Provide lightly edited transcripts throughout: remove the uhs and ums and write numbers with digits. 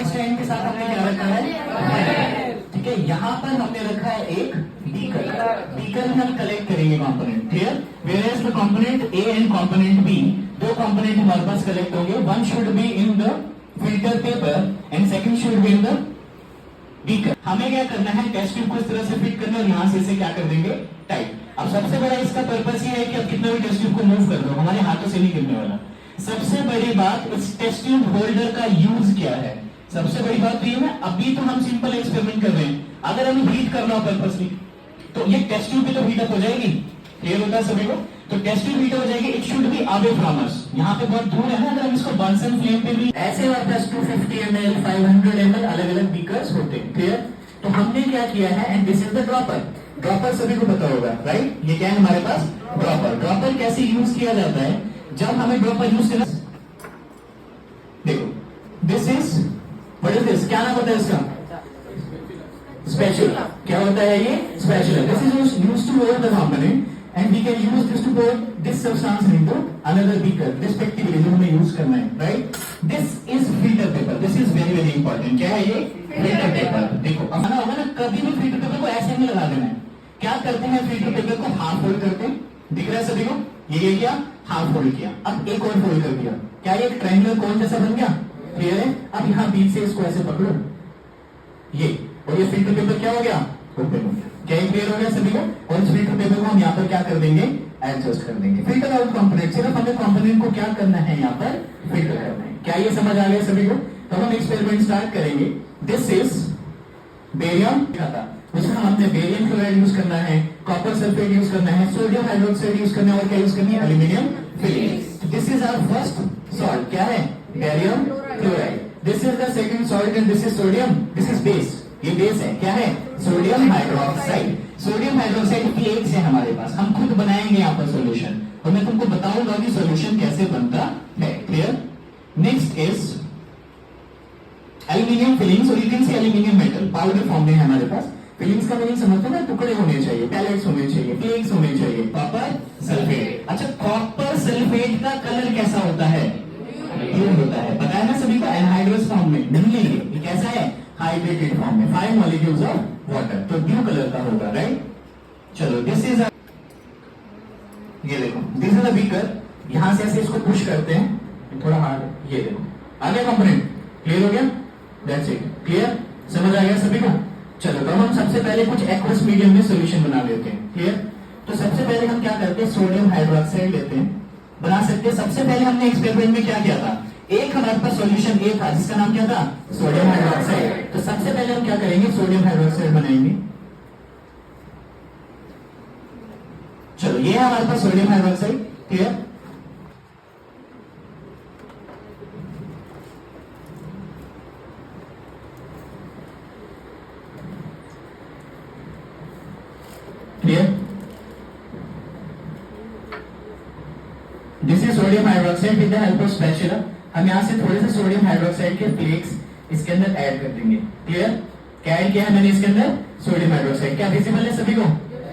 Double stand के साथ हमने क्या रखा है, ठीक है। यहाँ पर हमने रखा है एक बीकर, बीकर में हम कलेक्ट करेंगे component, clear. Whereas the component A and component B, दो कंपोनेंट हमारे पास कलेक्ट होंगे, one should be in the filter paper and second should be in the beaker. हमें क्या करना है, टेस्ट ट्यूब को इस तरह से फिट करना है और यहां से इसे क्या कर देंगे, टाइट। अब सबसे बड़ा इसका पर्पस ये है कि अब कितना भी टेस्ट ट्यूब को मूव कर दो, हमारे हाथों से नहीं गिरने वाला। सबसे बड़ी बात इस टेस्ट ट्यूब होल्डर का यूज क्या है, सबसे बड़ी बात तो ये है, अभी तो हम सिंपल एक्सपेरिमेंट कर रहे हैं, अगर हमें हीट करना हो पर्पसली तो ये टेस्ट ट्यूब भी तो हीट अप हो जाएगी, क्लियर होता है सभी को। तो टेस्ट ट्यूब हीट अप हो जाएगी, it should be away from us, यहाँ पे बहुत दूर है ना, अगर हम इसको बर्नसन फ्लेम पे भी, ऐसे हमारे पास 250 ml 500 ml अलग अलग बीकर्स होते हैं, क्लियर। तो हमने क्या किया है, and this is the dropper, dropper सभी को पता होगा राइट, ये क्या है हमारे पास ड्रॉपर। ड्रॉपर कैसे यूज किया जाता है, जब हमें ड्रॉपर यूज करना, देखो this is what is this, क्या नाम होता है इसका, स्पैचुला। क्या होता है ये, spatula. This is used to hold the component and we can use this to pour this substance into another beaker respectively, जो हमें यूज करना है right. This is filter paper, this is very very important. क्या है ये, filter paper. देखो अब ना होगा ना, कभी भी फिल्टर पेपर को ऐसे नहीं लगा देना है। क्या करते हैं, फिल्टर पेपर को हाफ फोल्ड करते हैं, दिख रहा है सभी को, ये किया हाफ फोल्ड किया, अब एक और फोल्ड कर दिया, क्या ये ट्रायंगुलर कोन जैसा बन गया, क्लियर है। अब यहाँ बीच से इसको ऐसे पकड़ो ये, और ये फिल्टर पेपर क्या हो गया, ओपन हो गया। क्या ये क्लियर हो गया सभी को। और इस फिल्टर पेपर को हम यहाँ पर क्या कर देंगे, एडजस्ट कर देंगे। फिल्टर आउट कंपोनेंट, सिर्फ हमें कंपोनेंट को क्या करना है, यहाँ पर फिल्टर करना है। क्या ये समझ आ गया सभी को। तो हम एक्सपेरिमेंट स्टार्ट करेंगे। दिस इज बेरियम था, उसमें हमने बेरियम क्लोराइड यूज करना है, कॉपर सल्फेट यूज करना है, सोडियम हाइड्रोक्साइड यूज करना है, और क्या यूज करनी है, aluminium filling. This is our first salt, क्या है, barium chloride. This is the second salt and this is sodium, this is base, ये बेस है, क्या है, sodium hydroxide. Sodium hydroxide flakes है हमारे पास, हम खुद बनाएंगे यहाँ पर सोल्यूशन, और मैं तुमको बताऊंगा कि सोल्यूशन कैसे बनता है, clear. Next is aluminium filings, और you can say aluminium metal powder form में है हमारे पास। फिलिंग्स का मीनिंग समझते हैं ना, टुकड़े होने चाहिए, पैलेट्स होने चाहिए, फ्लेक्स होने चाहिए। कॉपर सल्फेट, अच्छा कॉपर सल्फेट का कलर कैसा होता है, ब्लू होता है, पता है ना सभी को, एनहाइड्रस फॉर्म में नहीं है ये कैसा है, हाइड्रेटेड फॉर्म में, 5 मॉलिक्यूल्स ऑफ वाटर, तो ब्लू कलर का होगा राइट। चलो दिस इज, ये देखो दिस इज अ बीकर, यहां से ऐसे इसको पुश करते हैं, थोड़ा हार्ड, ये देखो आ गया कंपोनेंट, क्लियर हो गया, दैट्स इट, क्लियर, समझ आ गया सभी को। चलो तो हम सबसे पहले कुछ एक्वस मीडियम में सॉल्यूशन बना लेते हैं, क्लियर। तो सबसे पहले हम क्या करते हैं, सोडियम हाइड्रोक्साइड लेते हैं, बना सकते हैं। सबसे पहले हमने एक्सपेरिमेंट में क्या किया था, एक हमारे पास सॉल्यूशन ए था जिसका नाम क्या था, सोडियम हाइड्रोक्साइड। तो सबसे पहले हम क्या करेंगे, सोडियम हाइड्रोक्साइड बनाएंगे। चलो ये है हमारे पास sodium hydroxide, clear. Clear, this is sodium hydroxide with the help of spatula. हम यहां से थोड़े से सोडियम हाइड्रोक्साइड के फ्लेक्स इसके अंदर ऐड कर देंगे, क्लियर। क्या ऐड किया है मैंने इसके अंदर, सोडियम हाइड्रोक्साइड। क्या विजिबल है सभी को,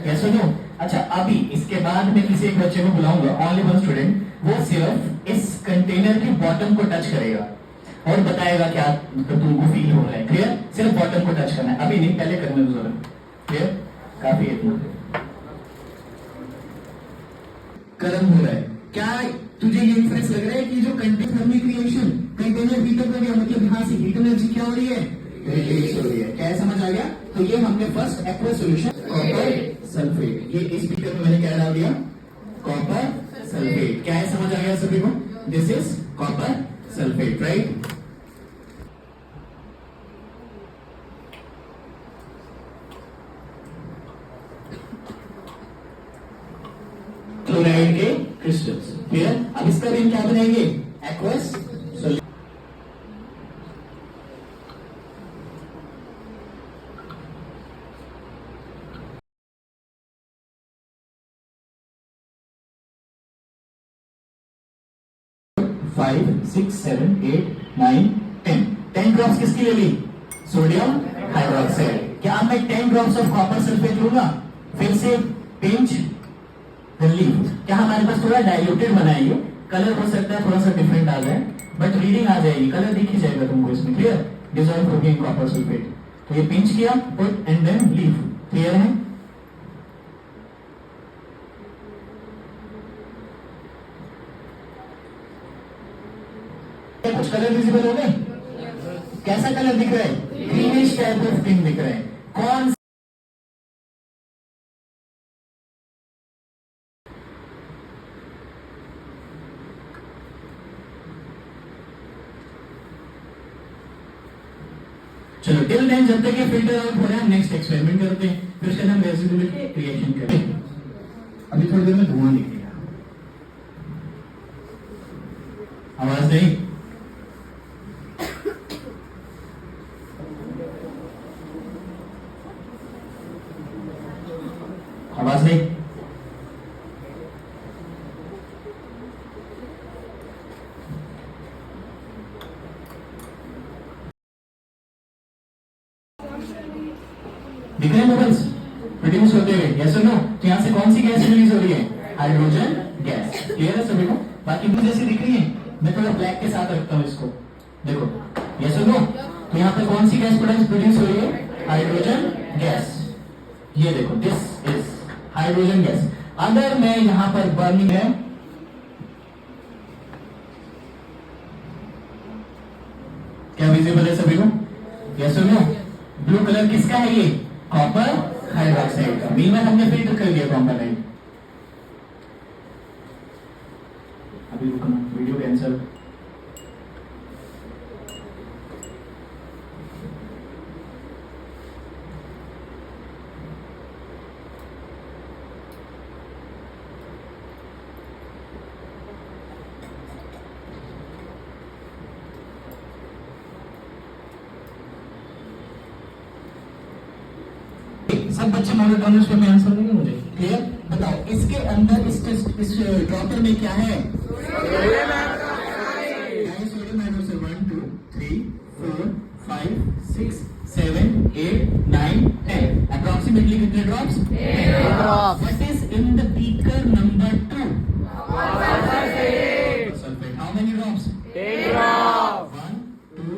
यस और नो। अच्छा अभी इसके बाद मैं किसी एक बच्चे को बुलाऊंगा, ओनली वन स्टूडेंट, वो सिर्फ इस कंटेनर की बॉटम को टच करेगा और बताएगा क्या तुमको फील हो रहा है, क्लियर। सिर्फ बॉटम को टच करना है, अभी नहीं, पहले करने दो जरा, क्लियर। काफी इतना गर्म हो रहा है, क्या तुझे ये इंफ्रेस लग रहा है कि जो container thermic reaction, container heater हो गया, मतलब यहाँ से हीट एनर्जी क्या हो रही है, रिलीज हो रही है। क्या समझ आ गया। तो ये हमने first aqueous solution copper sulphate, ये इस बीकर में मैंने क्या डाल दिया, कॉपर सल्फेट। क्या है, समझ आ गया सभी को, this is copper sulphate right. Chloride के क्रिस्टल्स, क्लियर। अब इसका भी क्या बनाएंगे, एक्वस सॉल्यूशन। फाइव, 6, 7, 8, 9, 10 ड्रॉप्स किसकी ले ली, सोडियम हाइड्रोक्साइड। क्या मैं 10 ड्रॉप्स ऑफ कॉपर सल्फेट लूंगा, फिर से पिंच लीव। क्या हमारे पास थोड़ा डाइल्यूटेड बनाएंगे, कलर हो सकता है थोड़ा सा डिफरेंट आ जाए, बट रीडिंग आ जाएगी, कलर दिख ही जाएगा तुमको इसमें, क्लियर। डिजॉल्व हो गई कॉपर सल्फेट। तो ये पिंच किया, put and then leave. Clear है? कुछ कलर विजिबल हो गए? कैसा कलर दिख रहा है? ग्रीनिश टाइप ऑफ थिंग दिख रहा है। कौन? चलो टिल देन जब तक ये फिल्टर आउट हो रहा है नेक्स्ट एक्सपेरिमेंट करते हैं, फिर उसके हम रेसिड्यूल क्रिएशन करते हैं। अभी थोड़ी देर में धुआं निकलेगा, आवाज नहीं। आवाज नहीं। दिख रहे हैं बबल्स प्रोड्यूस होते हुए? यस और नो? तो यहां से कौन सी गैस रिलीज हो रही है? Hydrogen gas. क्लियर है सभी को? बाकी मुझे जैसी दिख रही है, मैं थोड़ा ब्लैक के साथ रखता हूं इसको, देखो। यस और नो? तो यहां पे कौन सी गैस प्रोड्यूस हो रही है? Hydrogen gas. ये देखो, दिस इज हाइड्रोजन गैस। अगर मैं यहां पर बर्निंग है, क्या विजिबल है सभी को? यस और नो? ब्लू कलर किसका है? ये कॉपर हाइड्रोक्साइड का। मीन में हमने फिल्टर कर दिया कॉम्पोनेंट। अभी रुकना, वीडियो कैंसिल। सब बच्चे मोनोटोनस पे आंसर देंगे मुझे। क्लियर? बताओ इसके अंदर इस ड्रॉपर में क्या है? Sodium hydroxide. 1 2 3 4 5 6 7 8 9 10। अप्रोक्सीमेटली कितने drops? 10 drops. What is in the beaker number 2? Sulphate. How many drops? 10 drops. 1 2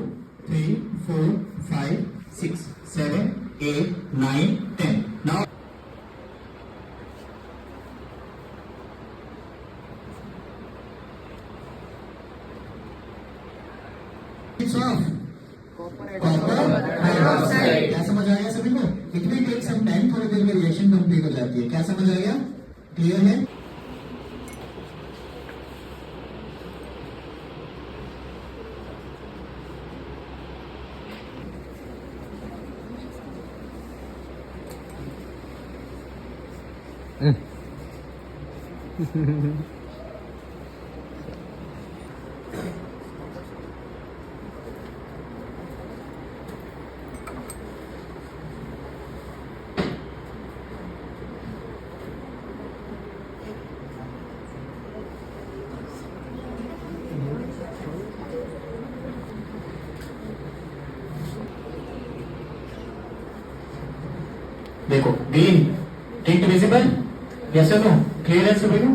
3 4 5 6 7 8 9 10। Now it's off. Copper hydroxide। क्या समझ आया सभी को? It will take some time, थोड़ी देर में रिएक्शन कंप्लीट हो जाती है। क्या समझ आया? क्लियर है? देखो ग्रीन टिंट विजिबल? यस और नो? क्लियर है सभी को?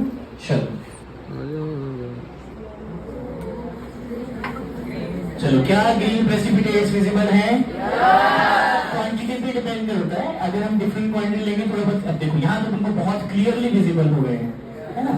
चलो क्या ग्रीन प्रेसिपिटेट्स विजिबल है? क्वांटिटी पे डिपेंड होता है। अगर हम डिफरेंट क्वांटिटी लेंगे थोड़ा बहुत, अब देखो यहाँ तो तुमको बहुत क्लियरली विजिबल हो गए हैं, है ना?